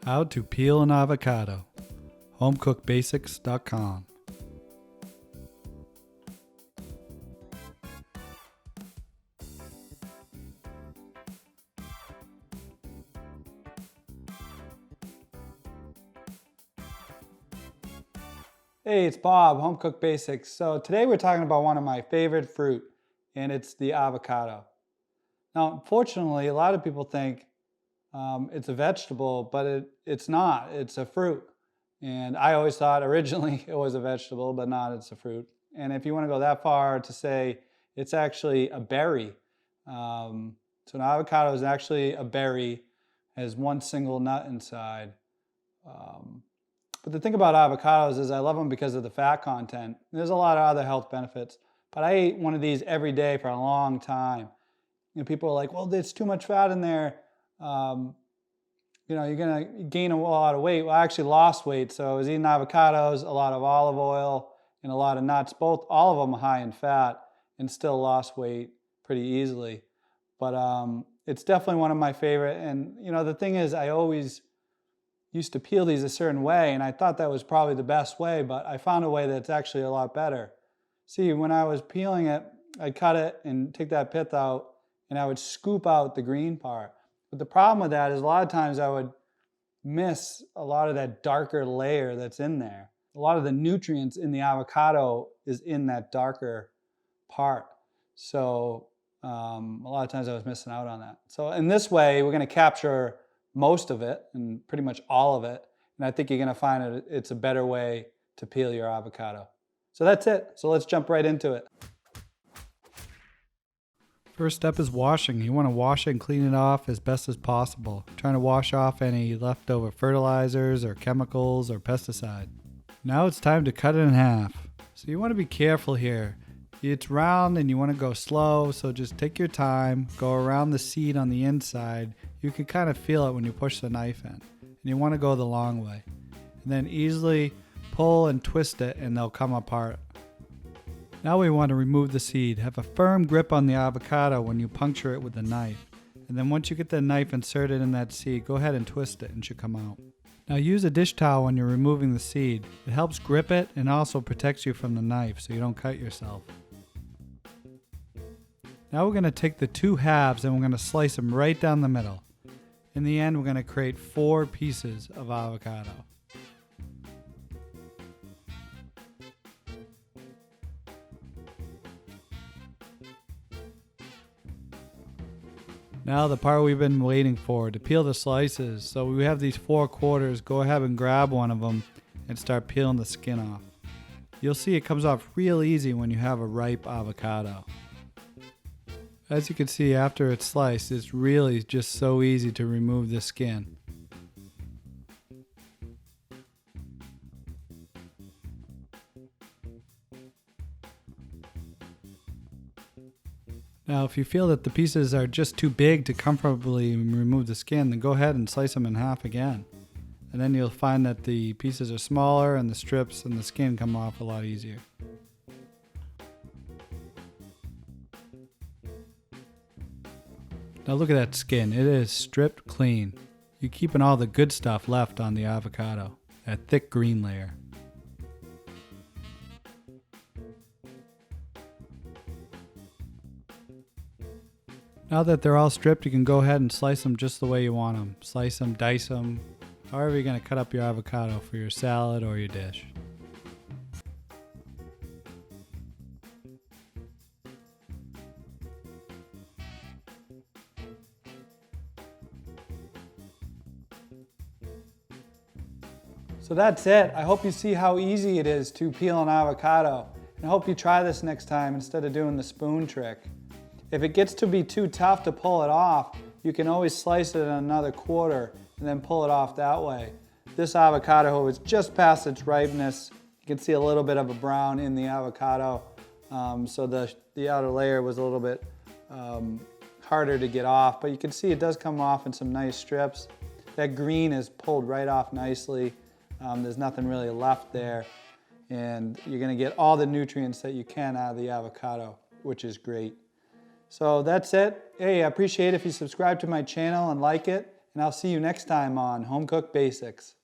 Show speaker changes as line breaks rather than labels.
How to peel an avocado. HomecookBasics.com.
Hey, it's Bob, Home Cook Basics. So today we're talking about one of my favorite fruit, and it's the avocado. Now, unfortunately, a lot of people think it's a vegetable, but it's not. It's a fruit. And I always thought originally it was a vegetable, but not, it's a fruit. And if you want to go that far to say it's actually a berry. So an avocado is actually a berry, has one single nut inside. But the thing about avocados is I love them because of the fat content. There's a lot of other health benefits, but I ate one of these every day for a long time. You know, people are like, well, there's too much fat in there. You're gonna gain a lot of weight. Well, I actually lost weight. So I was eating avocados, a lot of olive oil, and a lot of nuts. All of them high in fat, and still lost weight pretty easily. But it's definitely one of my favorite. And the thing is, I always used to peel these a certain way, and I thought that was probably the best way, but I found a way that's actually a lot better. See, when I was peeling it, I'd cut it and take that pith out, and I would scoop out the green part. But the problem with that is a lot of times I would miss a lot of that darker layer that's in there. A lot of the nutrients in the avocado is in that darker part. So a lot of times I was missing out on that. So in this way, we're gonna capture most of it and pretty much all of it. And I think you're gonna find it's a better way to peel your avocado. So that's it. So let's jump right into it.
First step is washing. You want to wash it and clean it off as best as possible. Trying to wash off any leftover fertilizers or chemicals or pesticide. Now it's time to cut it in half. So you want to be careful here. It's round and you want to go slow, so just take your time, go around the seed on the inside. You can kind of feel it when you push the knife in. And you want to go the long way. And then easily pull and twist it and they'll come apart. Now we want to remove the seed. Have a firm grip on the avocado when you puncture it with the knife. And then once you get the knife inserted in that seed, go ahead and twist it and it should come out. Now use a dish towel when you're removing the seed. It helps grip it and also protects you from the knife so you don't cut yourself. Now we're going to take the two halves and we're going to slice them right down the middle. In the end, we're going to create 4 pieces of avocado. Now the part we've been waiting for, to peel the slices. So we have these 4 quarters. Go ahead and grab one of them and start peeling the skin off. You'll see it comes off real easy when you have a ripe avocado. As you can see, after it's sliced, it's really just so easy to remove the skin. Now, if you feel that the pieces are just too big to comfortably remove the skin, then go ahead and slice them in half again. And then you'll find that the pieces are smaller and the strips and the skin come off a lot easier. Now look at that skin, it is stripped clean. You're keeping all the good stuff left on the avocado, that thick green layer. Now that they're all stripped, you can go ahead and slice them just the way you want them. Slice them, dice them, however you're going to cut up your avocado for your salad or your dish.
So that's it. I hope you see how easy it is to peel an avocado. And I hope you try this next time instead of doing the spoon trick. If it gets to be too tough to pull it off, you can always slice it in another quarter and then pull it off that way. This avocado was just past its ripeness. You can see a little bit of a brown in the avocado. So the outer layer was a little bit harder to get off, but you can see it does come off in some nice strips. That green is pulled right off nicely. There's nothing really left there, and you're gonna get all the nutrients that you can out of the avocado, which is great. So that's it. Hey, I appreciate it if you subscribe to my channel and like it, and I'll see you next time on Home Cook Basics.